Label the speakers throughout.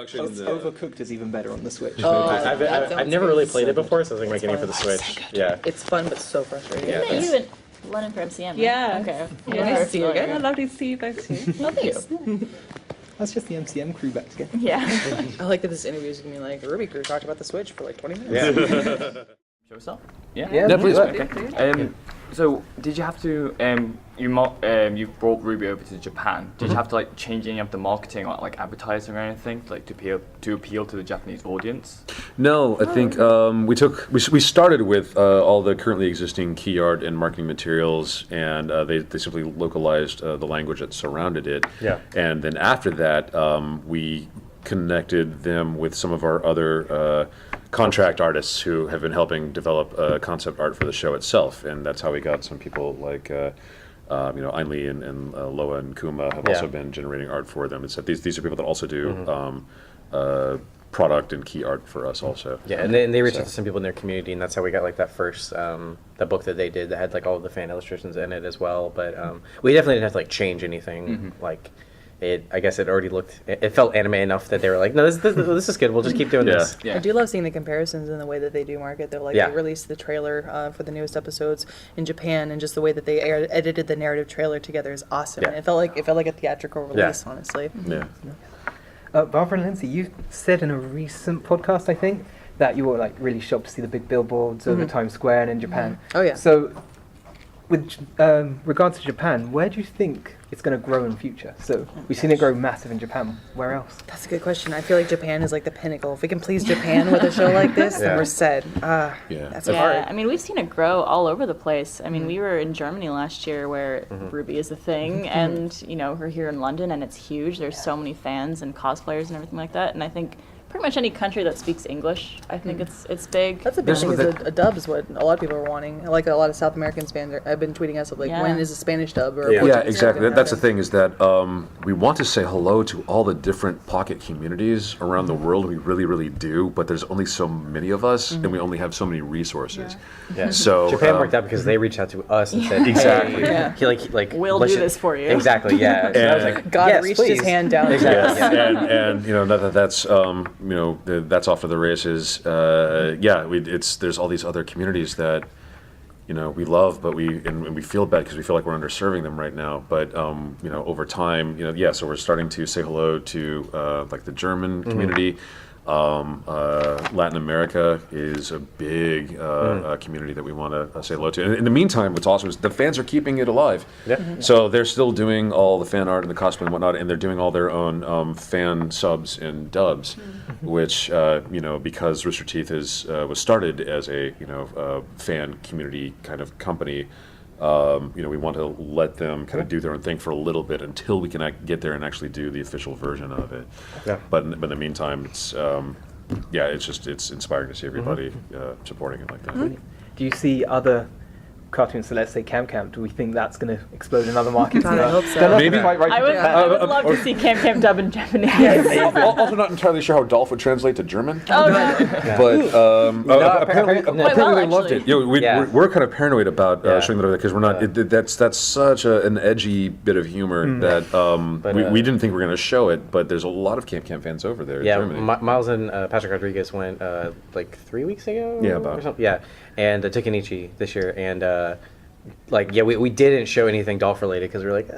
Speaker 1: introduction.
Speaker 2: Overcooked is even better on the Switch.
Speaker 3: I've never really played it before, so I think I'm getting it for the Switch. Yeah.
Speaker 4: It's fun, but so frustrating.
Speaker 5: Yeah. You in London for MCM, right?
Speaker 6: Yeah.
Speaker 5: Okay.
Speaker 4: Nice to see you again.
Speaker 6: Yeah, lovely to see you both too.
Speaker 4: Oh, thanks.
Speaker 2: That's just the MCM crew back together.
Speaker 5: Yeah.
Speaker 4: I like that this interview is going to be like, RWBY crew talked about the Switch for like 20 minutes.
Speaker 3: Yeah.
Speaker 7: Show us up?
Speaker 2: Yeah,
Speaker 7: please.
Speaker 6: Okay.
Speaker 7: So did you have to you brought RWBY over to Japan? Did you have to like change any of the marketing or like advertising or anything like to appeal to the Japanese audience?
Speaker 1: No, I think we started with all the currently existing key art and marketing materials, and they simply localized the language that surrounded it.
Speaker 3: Yeah.
Speaker 1: And then after that, we connected them with some of our other contract artists who have been helping develop concept art for the show itself, and that's how we got some people like Ainli and Loa and Kuma have also been generating art for them. It's that these are people that also do product and key art for us also.
Speaker 3: Yeah, and they reached out to some people in their community, and that's how we got like that first that book that they did that had like all of the fan illustrations in it as well. But we definitely didn't have to like change anything. Like I guess it already looked. It felt anime enough that they were like, no, this is good. We'll just keep doing this.
Speaker 7: Yeah.
Speaker 4: I do love seeing the comparisons in the way that they do market. They're like they released the trailer for the newest episodes in Japan, and just the way that they edited the narrative trailer together is awesome.
Speaker 3: Yeah.
Speaker 4: It felt like a theatrical release, honestly.
Speaker 1: Yeah.
Speaker 2: Barbara and Lindsay, you said in a recent podcast, I think, that you were like really shocked to see the big billboards over Times Square and in Japan.
Speaker 4: Oh yeah.
Speaker 2: So, with regards to Japan, where do you think it's going to grow in the future? So we've seen it grow massive in Japan. Where else?
Speaker 4: That's a good question. I feel like Japan is like the pinnacle. If we can please Japan with a show like this, then we're set. That's hard.
Speaker 5: I mean, we've seen it grow all over the place. I mean, we were in Germany last year where RWBY is a thing, and we're here in London, and it's huge. There's so many fans and cosplayers and everything like that, and I think pretty much any country that speaks English, I think it's big.
Speaker 4: That's a big thing. Is a dub is what a lot of people are wanting. Like a lot of South Americans fans have been tweeting us of like, when is a Spanish dub or a Portuguese
Speaker 1: exactly.
Speaker 4: dub?
Speaker 1: That's the thing is that we want to say hello to all the different pocket communities around the world. We really, really do, but there's only so many of us, and we only have so many resources.
Speaker 3: Yeah.
Speaker 1: So
Speaker 3: Japan worked out because they reached out to us and said,
Speaker 1: exactly.
Speaker 3: Like
Speaker 5: we'll do this for you.
Speaker 3: Exactly. Yeah. So I was like,
Speaker 4: God reached his hand down.
Speaker 3: Exactly.
Speaker 1: and that's off to the races. There's all these other communities that we love, but we feel bad because we feel like we're underserving them right now. But over time, so we're starting to say hello to like the German community. Latin America is a big community that we want to say hello to. And in the meantime, what's awesome is the fans are keeping it alive. Yeah. So they're still doing all the fan art and the cosplay and whatnot, and they're doing all their own fan subs and dubs, which because Rooster Teeth was started as a fan community kind of company. We want to let them kind of do their own thing for a little bit until we can get there and actually do the official version of it. Yeah. But in the meantime, it's inspiring to see everybody supporting it like that.
Speaker 2: Do you see other cartoons, so let's say Cam, do we think that's going to explode in other markets?
Speaker 4: God, I hope so.
Speaker 1: Maybe
Speaker 2: right
Speaker 5: I would love to see Cam dub in Japanese.
Speaker 1: Also not entirely sure how Dolph would translate to German.
Speaker 5: Oh, no.
Speaker 1: But apparently they loved it. We're kind of paranoid about showing that over there because we're not. That's such an edgy bit of humor that we didn't think we were going to show it. But there's a lot of Cam fans over there.
Speaker 3: Yeah,
Speaker 1: in Germany.
Speaker 3: Miles and Patrick Rodriguez went like 3 weeks ago.
Speaker 1: Yeah, about.
Speaker 3: Or something. Yeah, and Takenichi this year, and we didn't show anything Dolph related because we were like,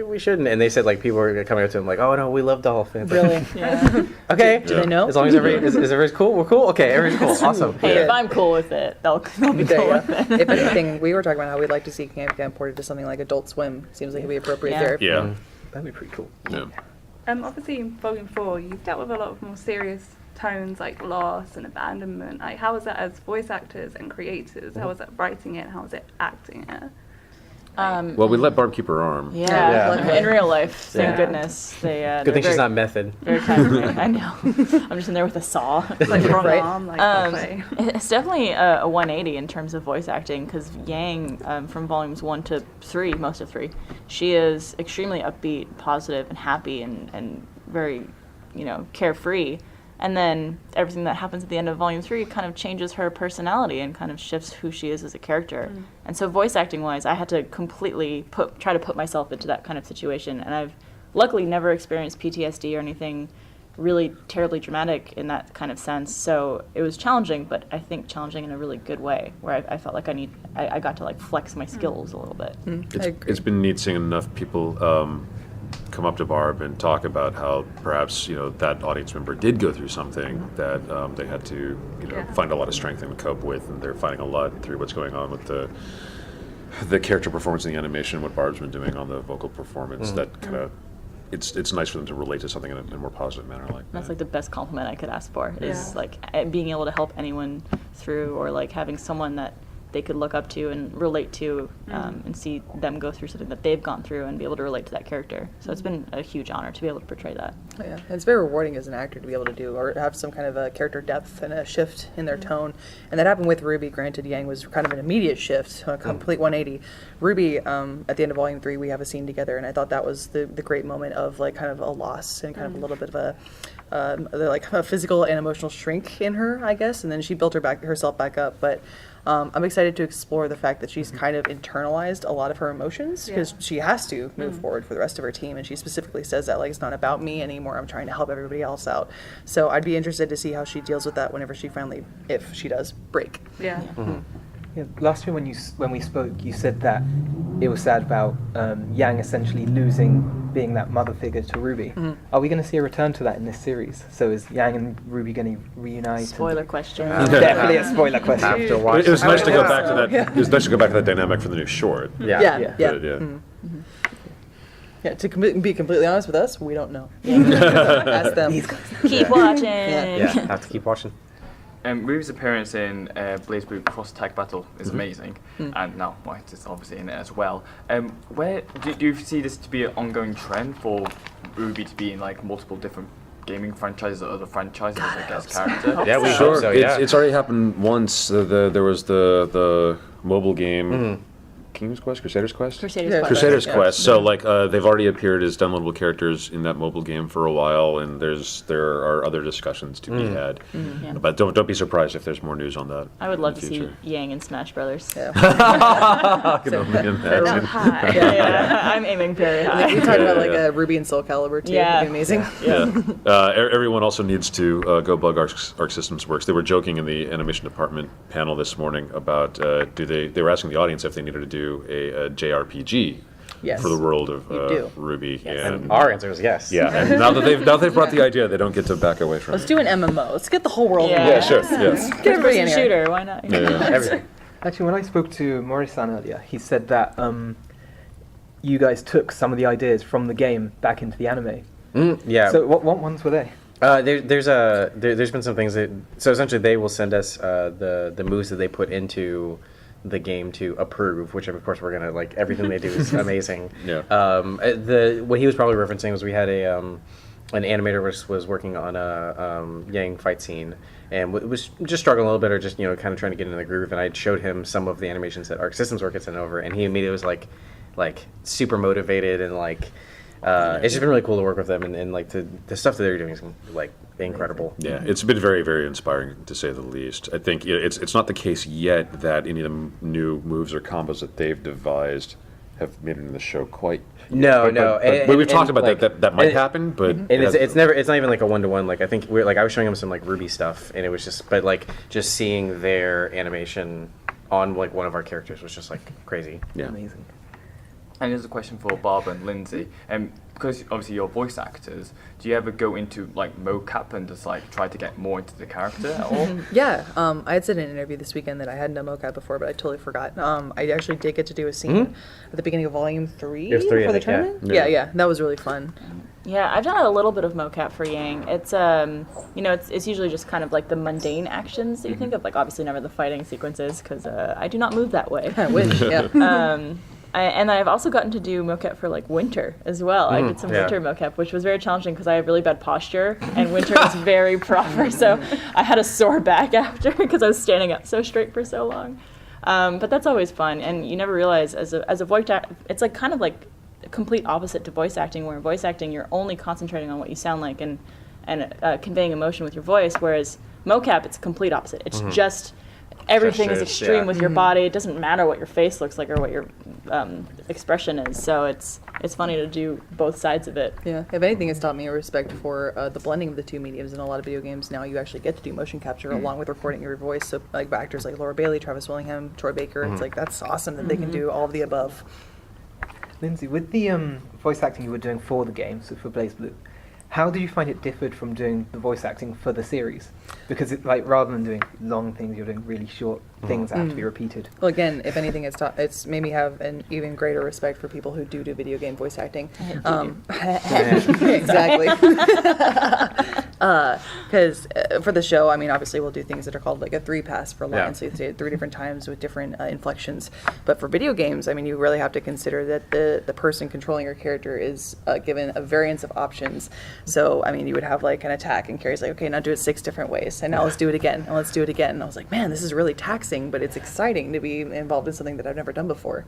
Speaker 3: we shouldn't. And they said like people were coming up to him like, oh no, we love Dolph. And
Speaker 4: Really?
Speaker 3: like, okay.
Speaker 4: Do they know?
Speaker 3: As long as everybody's cool, we're cool. Okay, everybody's cool. Awesome.
Speaker 5: Hey, if I'm cool with it, they'll be cool with it.
Speaker 4: If anything, we were talking about how we'd like to see Cam ported to something like Adult Swim. Seems like it'd be appropriate there.
Speaker 1: Yeah.
Speaker 2: That'd be pretty cool.
Speaker 1: Yeah.
Speaker 6: Obviously in Volume 4, you've dealt with a lot of more serious tones like loss and abandonment. Like, how was that as voice actors and creators? How was that writing it? How was it acting it?
Speaker 1: Well, we let Barb keep her arm.
Speaker 5: Yeah. In real life, thank goodness.
Speaker 3: Good thing she's not method.
Speaker 5: Very kind of me. I know. I'm just in there with a saw.
Speaker 6: It's like wrong arm, like
Speaker 5: it's definitely a 180 in terms of voice acting because Yang, from volumes 1 to 3, most of 3, she is extremely upbeat, positive, and happy, and very, carefree. And then everything that happens at the end of Volume 3 kind of changes her personality and kind of shifts who she is as a character. And so voice acting-wise, I had to completely try to put myself into that kind of situation. And I've luckily never experienced PTSD or anything really terribly dramatic in that kind of sense. So it was challenging, but I think challenging in a really good way, where I felt like I got to like flex my skills a little bit.
Speaker 1: It's been neat seeing enough people come up to Barb and talk about how perhaps that audience member did go through something that they had to find a lot of strength and cope with, and they're finding a lot through what's going on with the character performance and the animation, what Barb's been doing on the vocal performance. That kind of it's nice for them to relate to something in a more positive manner like that.
Speaker 5: That's like the best compliment I could ask for, is like being able to help anyone through, or like having someone that they could look up to and relate to, and see them go through something that they've gone through and be able to relate to that character. So it's been a huge honor to be able to portray that.
Speaker 4: Oh, yeah, it's very rewarding as an actor to be able to do or have some kind of a character depth and a shift in their tone. And that happened with RWBY. Granted, Yang was kind of an immediate shift, a complete 180. RWBY, at the end of Volume 3, we have a scene together, and I thought that was the great moment of like kind of a loss and kind of a little bit of a physical and emotional shrink in her, I guess. And then she built herself back up. But I'm excited to explore the fact that she's kind of internalized a lot of her emotions, because she has to move forward for the rest of her team, and she specifically says that like it's not about me anymore, I'm trying to help everybody else out. So I'd be interested to see how she deals with that whenever she finally, if she does, break.
Speaker 6: Yeah.
Speaker 2: Yeah, last year when we spoke, you said that it was sad about Yang essentially losing being that mother figure to RWBY. Are we going to see a return to that in this series? So is Yang and RWBY going to reunite?
Speaker 5: Spoiler question.
Speaker 2: Definitely a spoiler question.
Speaker 3: Have to watch.
Speaker 1: It was nice to go back to that.
Speaker 4: Yeah.
Speaker 1: It was nice to go back to that dynamic for the new short.
Speaker 4: Yeah. Yeah, to be completely honest with us, we don't know. Ask them.
Speaker 5: Keep watching.
Speaker 3: Yeah, have to keep watching.
Speaker 7: RWBY's appearance in Blaze Blue Cross Tag Battle is amazing, and now White is obviously in it as well. Where do you see this to be an ongoing trend for RWBY to be in like multiple different gaming franchises or other franchises as a guest character?
Speaker 3: Yeah, we
Speaker 1: Sure.
Speaker 3: hope so. Yeah.
Speaker 1: It's already happened once. There was the mobile game. King's Quest, Crusader's Quest? Crusader's Quest. So like they've already appeared as downloadable characters in that mobile game for a while, and there are other discussions to be had.
Speaker 5: Yeah.
Speaker 1: But don't be surprised if there's more news on that.
Speaker 5: I would love to
Speaker 1: in the
Speaker 5: see
Speaker 1: future.
Speaker 5: Yang in Smash Brothers.
Speaker 1: I can only imagine.
Speaker 5: I'm aiming very high.
Speaker 4: We talked about like RWBY and Soul Calibur too.
Speaker 5: Yeah.
Speaker 4: It'd be amazing.
Speaker 1: Everyone also needs to go bug Arc Systems Works. They were joking in the animation department panel this morning about they were asking the audience if they needed to do a JRPG for the world of RWBY.
Speaker 3: Yes. And our answer is yes.
Speaker 1: Yeah, and now that they've brought the idea, they don't get to back away from
Speaker 4: Let's
Speaker 1: it.
Speaker 4: do an MMO. Let's get the whole world.
Speaker 5: Yeah.
Speaker 1: Yeah, sure. Yes.
Speaker 4: Get everybody in
Speaker 5: First-person
Speaker 4: here.
Speaker 5: shooter, why not?
Speaker 3: Everything.
Speaker 2: Actually, when I spoke to Morris-san earlier, he said that you guys took some of the ideas from the game back into the anime.
Speaker 3: Yeah.
Speaker 2: So what ones were they?
Speaker 3: There's been some things that, so essentially they will send us the moves that they put into the game to approve, which of course we're gonna like. Everything they do is amazing. What he was probably referencing was we had an animator was working on a Yang fight scene and was just struggling a little bit, or just kind of trying to get into the groove. And I showed him some of the animations that Arc Systems Work had sent over, and he immediately was like super motivated, and it's just been really cool to work with them, and like the stuff that they're doing is like incredible.
Speaker 1: Yeah, it's been very, very inspiring to say the least. I think it's not the case yet that any of the new moves or combos that they've devised have made it in the show quite.
Speaker 3: No.
Speaker 1: But we've talked about that might happen, but
Speaker 3: and it's not even like a 1-to-1. Like I think I was showing him some like RWBY stuff, and it was just seeing their animation on like one of our characters was just like crazy.
Speaker 1: Yeah.
Speaker 2: Amazing.
Speaker 7: And here's a question for Barbara and Lindsay. Because obviously you're voice actors, do you ever go into like mocap and just like try to get more into the character at all?
Speaker 4: Yeah, I had said in an interview this weekend that I hadn't done mocap before, but I totally forgot. I actually did get to do a scene at the beginning of Volume 3
Speaker 3: There's 3,
Speaker 4: for
Speaker 3: I
Speaker 4: the
Speaker 3: think, yeah.
Speaker 4: tournament. Yeah, that was really fun.
Speaker 5: Yeah, I've done a little bit of mocap for Yang. It's it's usually just kind of like the mundane actions that you think of, like obviously never the fighting sequences, because I do not move that way.
Speaker 4: I wish, yeah.
Speaker 5: And I've also gotten to do mocap for like winter as well. I did some winter mocap, which was very challenging because I have really bad posture, and winter is very proper. So I had a sore back after because I was standing up so straight for so long. But that's always fun, and you never realize as a voice actor, it's like kind of like a complete opposite to voice acting, where in voice acting you're only concentrating on what you sound like and conveying emotion with your voice, whereas mocap it's complete opposite. It's just everything is
Speaker 3: Gestures,
Speaker 5: extreme
Speaker 3: yeah.
Speaker 5: with your body. It doesn't matter what your face looks like or what your expression is. So it's funny to do both sides of it.
Speaker 4: Yeah, if anything, it's taught me a respect for the blending of the two mediums. In a lot of video games now, you actually get to do motion capture along with recording your voice. So, like actors like Laura Bailey, Travis Willingham, Troy Baker, it's like that's awesome that they can do all of the above.
Speaker 2: Lindsay, with the voice acting you were doing for the game, so for Blaze Blue, how did you find it differed from doing the voice acting for the series? Because it, like, rather than doing long things, you're doing really short things that have to be repeated.
Speaker 4: Well, again, if anything, it's made me have an even greater respect for people who do video game voice acting. Exactly. Because for the show, I mean, obviously we'll do things that are called like a 3-pass for lines, so you say it 3 different times with different inflections. But for video games, I mean, you really have to consider that the person controlling your character is given a variance of options. So, I mean, you would have like an attack, and Kerry's like, okay, now do it 6 different ways, and now let's do it again, and let's do it again. And I was like, man, this is really taxing, but it's exciting to be involved in something that I've never done before.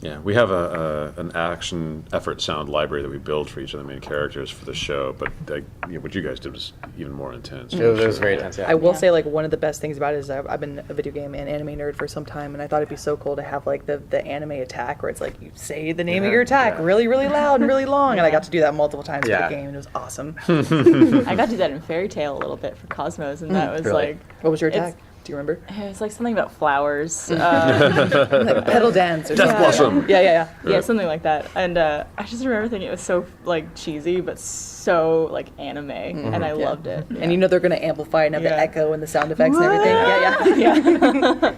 Speaker 1: Yeah, we have an action effort sound library that we build for each of the main characters for the show, but what you guys did was even more intense.
Speaker 3: It was very intense, yeah.
Speaker 4: I will say, like, one of the best things about it is I've been a video game and anime nerd for some time, and I thought it'd be so cool to have, like, the anime attack where it's like, you say the name of your attack really, really loud and really long, and I got to do that multiple times for the game, and it was awesome.
Speaker 5: I got to do that in Fairy Tale a little bit for Cosmos, and that was like...
Speaker 4: What was your attack? Do you remember?
Speaker 5: It was like something about flowers.
Speaker 4: Like pedal dance or
Speaker 1: Death
Speaker 4: something.
Speaker 1: Blossom.
Speaker 4: Yeah.
Speaker 5: Yeah, something like that. And I just remember thinking it was so like cheesy, but so like anime, and I loved it.
Speaker 4: And you know they're going to amplify and have the echo and the sound effects and everything.
Speaker 5: Yeah.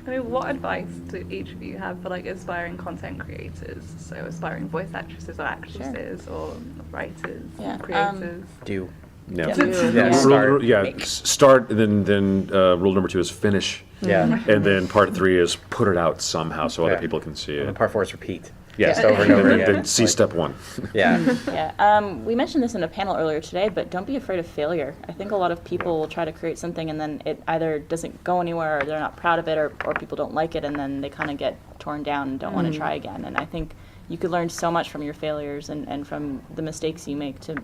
Speaker 6: I mean, what advice do each of you have for like aspiring content creators? So aspiring voice actresses or actresses or writers, creators.
Speaker 3: Do.
Speaker 1: Yeah.
Speaker 3: Start.
Speaker 1: Start, and then rule number 2 is finish.
Speaker 3: Yeah.
Speaker 1: And then part 3 is put it out somehow so other people can see it.
Speaker 3: And part 4 is repeat.
Speaker 1: Yeah.
Speaker 3: Just over and over
Speaker 1: then,
Speaker 3: again.
Speaker 1: then see step 1.
Speaker 3: Yeah.
Speaker 5: Yeah. We mentioned this in a panel earlier today, but don't be afraid of failure. I think a lot of people will try to create something and then it either doesn't go anywhere, or they're not proud of it, or people don't like it, and then they kind of get torn down and don't want to try again. And I think you could learn so much from your failures and from the mistakes you make to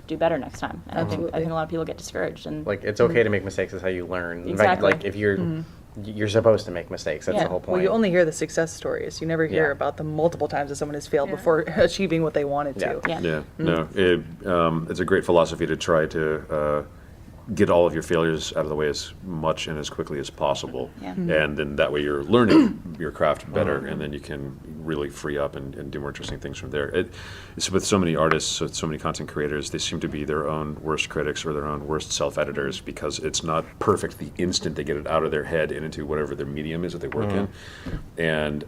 Speaker 5: do better next time. And I think a lot of people get discouraged. And
Speaker 3: Like, it's okay to make mistakes. Is how you learn.
Speaker 5: Exactly.
Speaker 3: In fact, like, if you're supposed to make mistakes. That's the whole point.
Speaker 4: Well, you only hear the success stories. You never hear about the multiple times that someone has failed before achieving what they wanted to.
Speaker 5: Yeah.
Speaker 1: No, it's a great philosophy to try to get all of your failures out of the way as much and as quickly as possible.
Speaker 5: Yeah.
Speaker 1: And then that way you're learning your craft better, and then you can really free up and do more interesting things from there. It's with so many artists, with so many content creators, they seem to be their own worst critics or their own worst self-editors, because it's not perfect the instant they get it out of their head and into whatever their medium is that they work in. And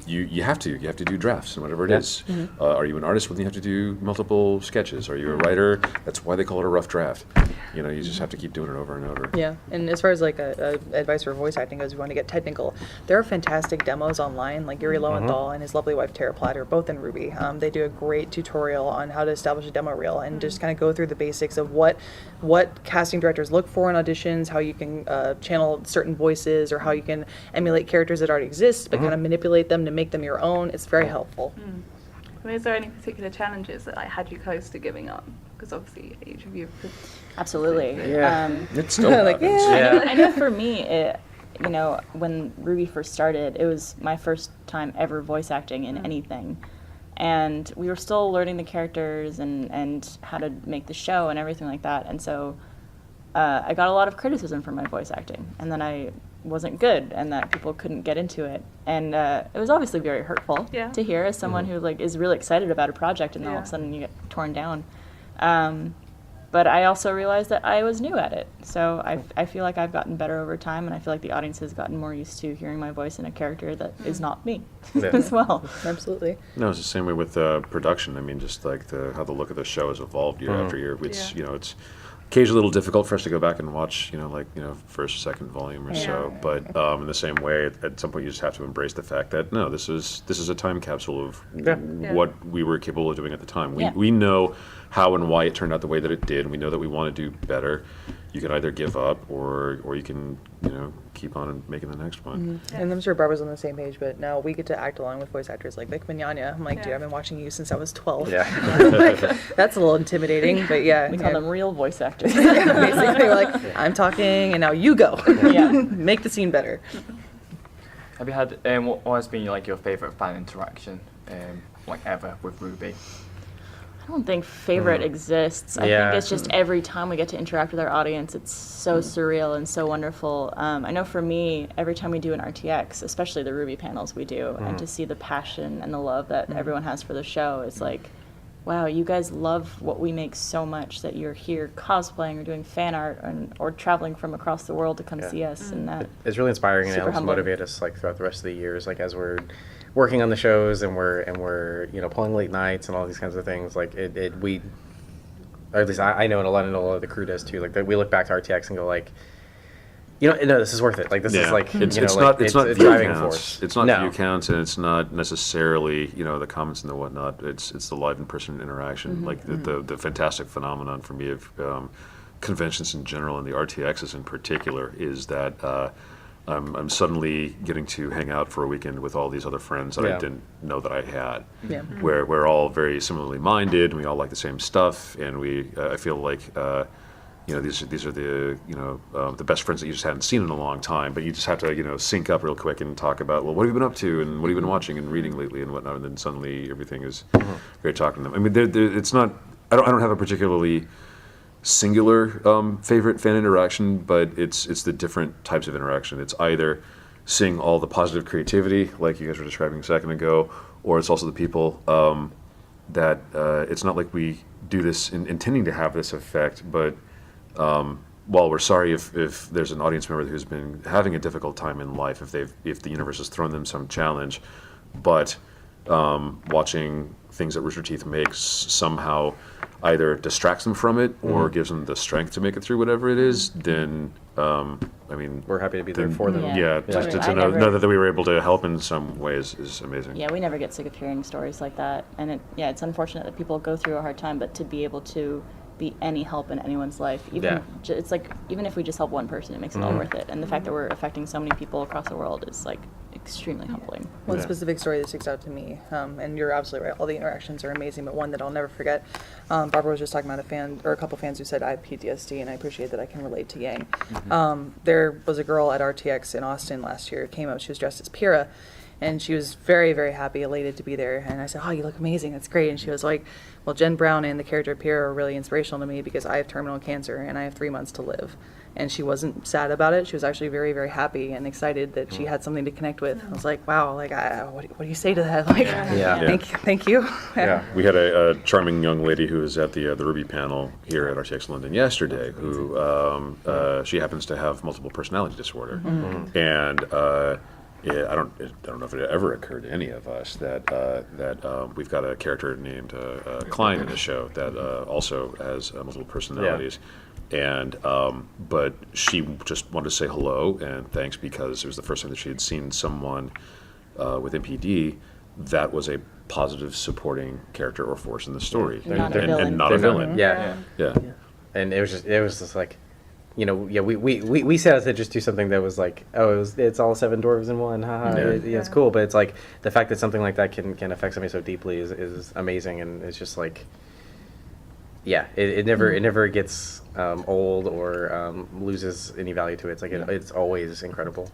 Speaker 1: you have to do drafts and whatever it is. Are you an artist? Well, then you have to do multiple sketches. Are you a writer? That's why they call it a rough draft. You know, you just have to keep doing it over and over.
Speaker 4: Yeah, and as far as like advice for voice acting goes, if you want to get technical, there are fantastic demos online. Like Yuri Lowenthal and his lovely wife Tara Platter, both in RWBY. They do a great tutorial on how to establish a demo reel and just kind of go through the basics of what casting directors look for in auditions, how you can channel certain voices, or how you can emulate characters that already exist, but kind of manipulate them to make them your own. It's very helpful.
Speaker 6: I mean, is there any particular challenges that had you close to giving up? Because obviously each of you could...
Speaker 5: Absolutely.
Speaker 1: It still happens.
Speaker 5: I know for me, when RWBY first started, it was my first time ever voice acting in anything. And we were still learning the characters and how to make the show and everything like that. And so I got a lot of criticism for my voice acting. And then I wasn't good and that people couldn't get into it. And it was obviously very hurtful to hear as someone who is really excited about a project and then all of a sudden you get torn down. But I also realized that I was new at it. So I feel like I've gotten better over time, and I feel like the audience has gotten more used to hearing my voice in a character that is not me as well.
Speaker 4: Absolutely.
Speaker 1: No, it's the same way with production. I mean, just like how the look of the show has evolved year after year. It's it's occasionally a little difficult for us to go back and watch, first, second volume or so. But in the same way, at some point you just have to embrace the fact that no, this is a time capsule of what we were capable of doing at the time. We know how and why it turned out the way that it did, and we know that we want to do better. You can either give up or you can keep on and making the next one.
Speaker 4: And I'm sure Barbara's on the same page, but now we get to act along with voice actors like Vic Mignogna. I'm like, dude, I've been watching you since I was 12.
Speaker 3: Yeah.
Speaker 4: That's a little intimidating, but yeah.
Speaker 5: We call them real voice actors.
Speaker 4: Basically, we're like, I'm talking, and now you go.
Speaker 5: Yeah.
Speaker 4: Make the scene better.
Speaker 7: Have you had what has been like your favorite fan interaction, like ever with RWBY?
Speaker 5: I don't think favorite exists. I
Speaker 3: Yeah.
Speaker 5: think it's just every time we get to interact with our audience, it's so surreal and so wonderful. I know for me, every time we do an RTX, especially the RWBY panels we do, and to see the passion and the love that everyone has for the show, it's like, wow, you guys love what we make so much that you're here cosplaying or doing fan art or traveling from across the world to come see us. And that
Speaker 3: It's really inspiring, and it
Speaker 5: Super
Speaker 3: helps
Speaker 5: humbling.
Speaker 3: motivate us like throughout the rest of the years, like as we're working on the shows and we're pulling late nights and all these kinds of things. Like we, or at least I know, and a lot of the crew does too. Like we look back to RTX and go like, no, this is worth it. Like this is like
Speaker 1: it's
Speaker 3: like,
Speaker 1: not view
Speaker 3: driving
Speaker 1: counts.
Speaker 3: force.
Speaker 1: It's not
Speaker 3: No.
Speaker 1: view counts, and it's not necessarily the comments and the whatnot. It's the live in person interaction, like the fantastic phenomenon for me of conventions in general and the RTXs in particular is that I'm suddenly getting to hang out for a weekend with all these other friends that I didn't know that I had.
Speaker 4: Yeah.
Speaker 1: Where we're all very similarly minded, and we all like the same stuff, and I feel like. These are the best friends that you just hadn't seen in a long time, but you just have to sync up real quick and talk about, well, what have you been up to and what have you been watching and reading lately and whatnot, and then suddenly everything is great talking to them. I mean, it's not. I don't have a particularly singular favorite fan interaction, but it's the different types of interaction. It's either seeing all the positive creativity, like you guys were describing a second ago, or it's also the people that it's not like we do this intending to have this effect, but while we're sorry if there's an audience member who's been having a difficult time in life, if the universe has thrown them some challenge, but watching things that Rooster Teeth makes somehow either distracts them from it or gives them the strength to make it through whatever it is, then
Speaker 3: We're happy to be there for them.
Speaker 5: Yeah.
Speaker 1: just to
Speaker 5: I
Speaker 1: know
Speaker 5: never-
Speaker 1: that we were able to help in some ways is amazing.
Speaker 5: Yeah, we never get sick of hearing stories like that. And it's unfortunate that people go through a hard time, but to be able to be any help in anyone's life, it's like, even if we just help one person, it makes it all worth it. And the fact that we're affecting so many people across the world is like extremely humbling.
Speaker 4: One specific story that sticks out to me, and you're absolutely right, all the interactions are amazing, but one that I'll never forget, Barbara was just talking about a couple fans who said I have PTSD, and I appreciate that I can relate to Yang. There was a girl at RTX in Austin last year who came up, she was dressed as Pyrrha, and she was very, very happy, elated to be there. And I said, oh, you look amazing, that's great. And she was like, well, Jen Brown and the character Pyrrha are really inspirational to me because I have terminal cancer and I have 3 months to live. And she wasn't sad about it. She was actually very, very happy and excited that she had something to connect with. I was like, wow, like, what do you say to that? Like, thank you.
Speaker 1: Yeah, we had a charming young lady who was at the RWBY panel here at RTX London yesterday. Who she happens to have multiple personality disorder, and I don't know if it ever occurred to any of us that we've got a character named Klein in the show that also has multiple personalities. And but she just wanted to say hello and thanks because it was the first time that she had seen someone with MPD that was a positive supporting character or force in the story,
Speaker 5: Not a villain.
Speaker 1: and not a villain.
Speaker 3: Yeah. And it was just like, we set out to just do something that was like, it's all 7 dwarves in one, haha. It's cool, but it's like the fact that something like that can affect somebody so deeply is amazing, and it's just like, it never gets old or loses any value to it. It's like it's always incredible.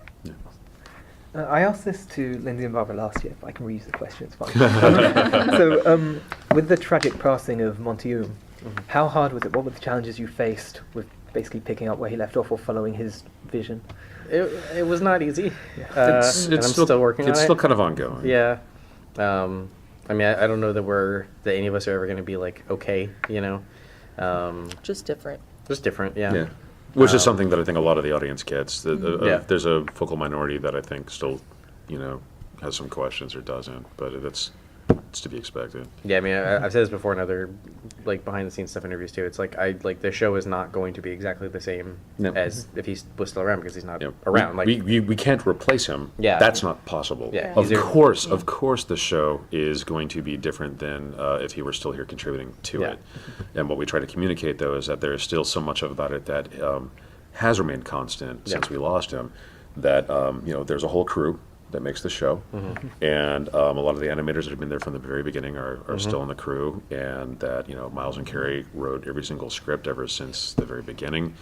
Speaker 2: I asked this to Lindsay and Barbara last year, if I can reuse the question, it's fine. So, with the tragic passing of Monty Oum, how hard was it? What were the challenges you faced with basically picking up where he left off or following his vision?
Speaker 3: It was not easy.
Speaker 1: It's
Speaker 3: and I'm still working on it.
Speaker 1: It's still kind of ongoing.
Speaker 3: Yeah. I mean, I don't know that any of us are ever going to be like, okay,
Speaker 4: Just different.
Speaker 3: Just different, yeah.
Speaker 1: Which is something that I think a lot of the audience gets. There's a vocal minority that I think still, has some questions or doesn't, but it's to be expected.
Speaker 3: Yeah, I mean, I've said this before in other behind the scenes stuff interviews too. It's like the show is not going to be exactly the same as if he was still around because he's not around.
Speaker 1: We can't replace him.
Speaker 3: Yeah.
Speaker 1: That's not possible.
Speaker 3: Yeah.
Speaker 1: Of course, the show is going to be different than if he were still here contributing to it. And what we try to communicate though is that there is still so much about it that has remained constant since we lost him. That there's a whole crew that makes the show, and a lot of the animators that have been there from the very beginning are still in the crew, and that Miles and Kerry wrote every single script ever since the very beginning,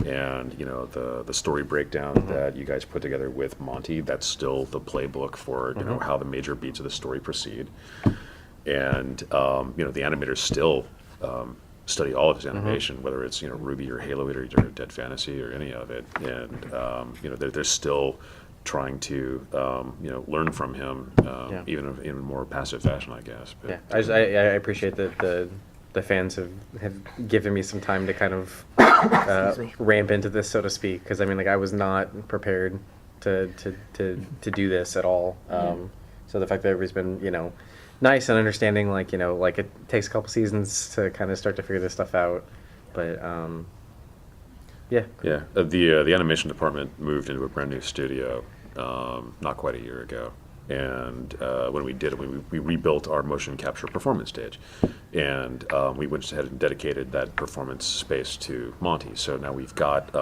Speaker 1: and the story breakdown that you guys put together with Monty, that's still the playbook for how the major beats of the story proceed, and the animators still study all of his animation, whether it's RWBY or Halo or Dead Fantasy or any of it, and they're still trying to learn from him, even in a more passive fashion, I guess. But,
Speaker 3: yeah, I appreciate that the fans have given me some time to kind of ramp into this, so to speak, because I was not prepared to do this at all. So the fact that everybody's been nice and understanding, like it takes a couple seasons to kind of start to figure this stuff out, but yeah.
Speaker 1: The animation department moved into a brand new studio not quite a year ago, and when we did it, we rebuilt our motion capture performance stage, and we went ahead and dedicated that performance space to Monty. So now we've got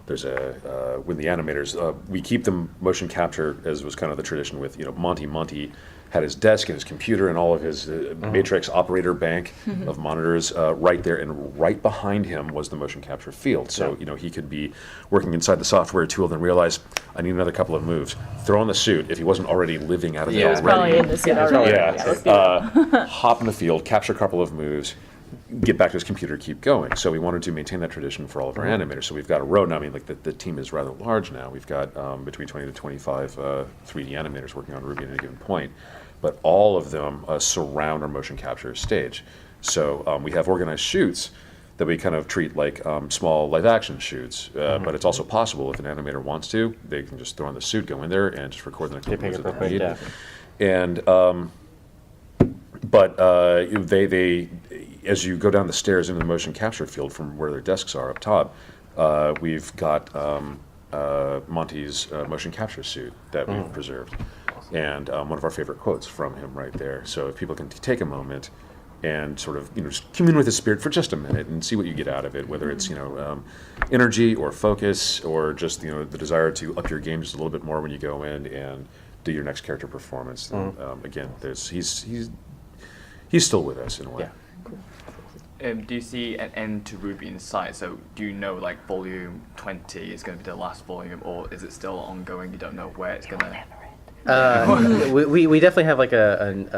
Speaker 1: there's with the animators, we keep the motion capture as was kind of the tradition with Monty. Monty had his desk and his computer and all of his Matrix operator bank of monitors right there, and right behind him was the motion capture field. So he could be working inside the software tool, then realize I need another couple of moves. Throw on the suit if he wasn't already living out of
Speaker 5: He
Speaker 1: it
Speaker 5: was
Speaker 1: already.
Speaker 5: probably in the suit already.
Speaker 1: Hop in the field, capture a couple of moves, get back to his computer, keep going. So we wanted to maintain that tradition for all of our animators. So we've got a row now. The team is rather large now. We've got between 20 to 25 3D animators working on RWBY at any given point. But all of them surround our motion capture stage. So we have organized shoots that we kind of treat like small live-action shoots. But it's also possible if an animator wants to, they can just throw on the suit, go in there, and just record the next moves that they need. And but they as you go down the stairs into the motion capture field from where their desks are up top, we've got Monty's motion capture suit that we've preserved. And one of our favorite quotes from him right there. So if people can take a moment and sort of just commune with his spirit for just a minute and see what you get out of it, whether it's energy or focus or just the desire to up your game just a little bit more when you go in and do your next character performance. Again, he's still with us in a way.
Speaker 3: Yeah.
Speaker 7: Do you see an end to RWBY in sight? So do you know volume 20 is going to be the last volume, or is it still ongoing? You don't know where it's going to...
Speaker 3: we definitely have like an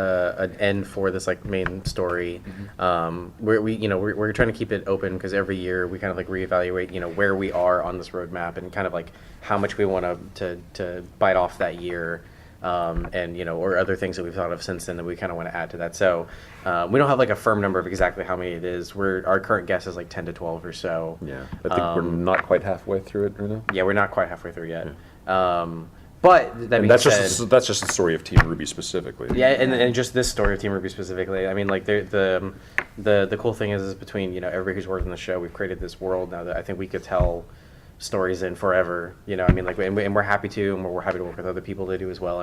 Speaker 3: end for this main story. We're trying to keep it open because every year we kind of reevaluate where we are on this roadmap and kind of how much we want to bite off that year, and or other things that we've thought of since then that we kind of want to add to that. So we don't have a firm number of exactly how many it is. Our current guess is 10 to 12 or so.
Speaker 1: Yeah, I think we're not quite halfway through it right now.
Speaker 3: Yeah, we're not quite halfway through yet. Yeah. But that being
Speaker 1: that's
Speaker 3: said,
Speaker 1: that's just the story of Team RWBY specifically.
Speaker 3: Yeah, and just this story of Team RWBY specifically. The cool thing is between everybody who's worked on the show, we've created this world now that I think we could tell stories in forever. And we're happy to, and we're happy to work with other people to do as well.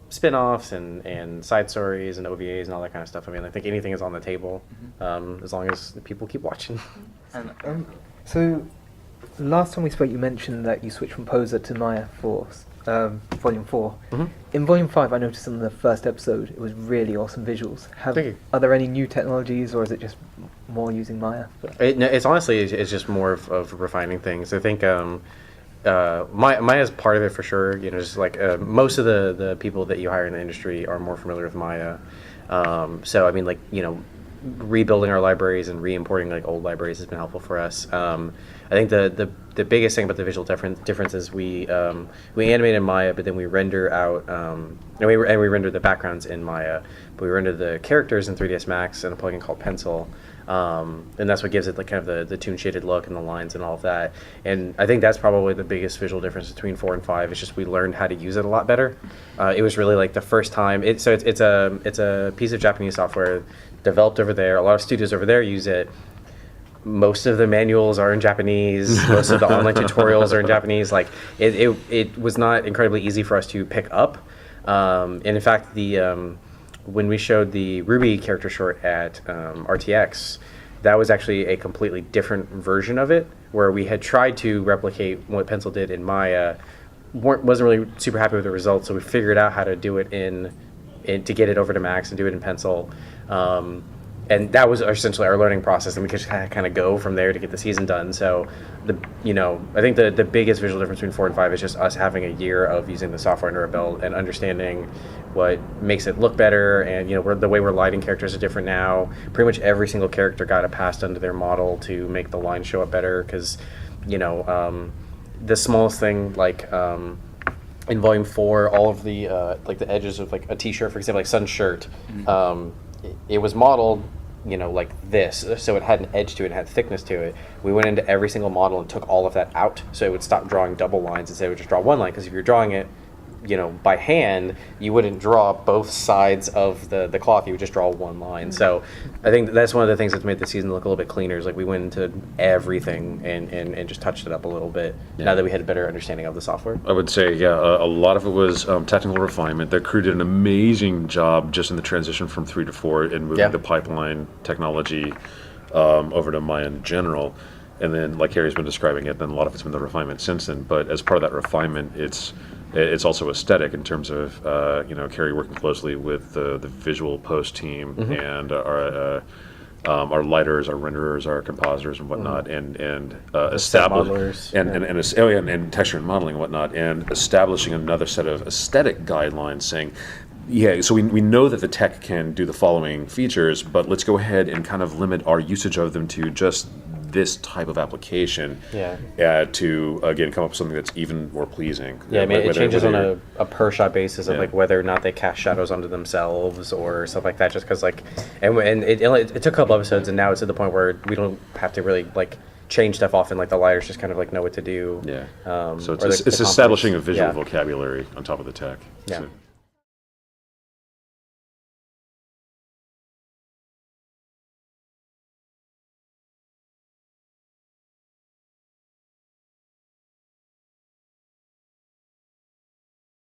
Speaker 3: Spin-offs and side stories and OVAs and all that kind of stuff. I think anything is on the table, as long as people keep watching.
Speaker 2: So. Last time we spoke, you mentioned that you switched from Poser to Maya for Volume 4. In Volume 5, I noticed in the first episode, it was really awesome visuals. Are there any new technologies, or is it just more using Maya?
Speaker 3: It's honestly, it's just more of refining things. I think Maya is part of it for sure. Just most of the people that you hire in the industry are more familiar with Maya. So rebuilding our libraries and re-importing old libraries has been helpful for us. I think the biggest thing about the visual difference is we animate in Maya, but then we render out and we render the backgrounds in Maya, but we render the characters in 3ds Max in a plugin called Pencil, and that's what gives it kind of the toon shaded look and the lines and all of that. And I think that's probably the biggest visual difference between 4 and 5. It's just we learned how to use it a lot better. It was really the first time. It's a piece of Japanese software developed over there. A lot of studios over there use it. Most of the manuals are in Japanese. Most of the online tutorials are in Japanese. It was not incredibly easy for us to pick up. And in fact, when we showed the RWBY character short at RTX, that was actually a completely different version of it, where we had tried to replicate what Pencil did in Maya, wasn't really super happy with the results, so we figured out how to do it to get it over to Max and do it in pencil. And that was essentially our learning process, and we could just kind of go from there to get the season done. So, I think the biggest visual difference between 4 and 5 is just us having a year of using the software under our belt and understanding what makes it look better, and the way we're lighting characters are different now. Pretty much every single character got a pass done to their model to make the lines show up better, because the smallest thing, like in Volume 4, all of the like the edges of like a T-shirt, for example, like Sun's shirt. It was modeled, like this, so it had an edge to it, it had thickness to it. We went into every single model and took all of that out, so it would stop drawing double lines and say it would just draw one line, because if you're drawing it, by hand, you wouldn't draw both sides of the cloth, you would just draw one line. So I think that's one of the things that's made the season look a little bit cleaner, is like we went into everything and just touched it up a little bit, now that we had a better understanding of the software.
Speaker 1: I would say, a lot of it was technical refinement. The crew did an amazing job just in the transition from 3 to 4 and moving the pipeline technology over to Maya in general. And then, like Kerry's been describing it, then a lot of it's been the refinement since then. But as part of that refinement, it's also aesthetic in terms of Kerry working closely with the visual post team and our lighters, our renderers, our compositors and whatnot, and establish and texture and modeling and whatnot, and establishing another set of aesthetic guidelines, saying, so we know that the tech can do the following features, but let's go ahead and kind of limit our usage of them to just this type of application to, again, come up with something that's even more pleasing.
Speaker 3: It changes on a per shot basis of like whether or not they cast shadows onto themselves or stuff like that, just because and it took a couple episodes, and now it's at the point where we don't have to really change stuff often, like the lighters just kind of know what to do.
Speaker 1: So it's establishing a visual vocabulary on top of the tech.
Speaker 3: So.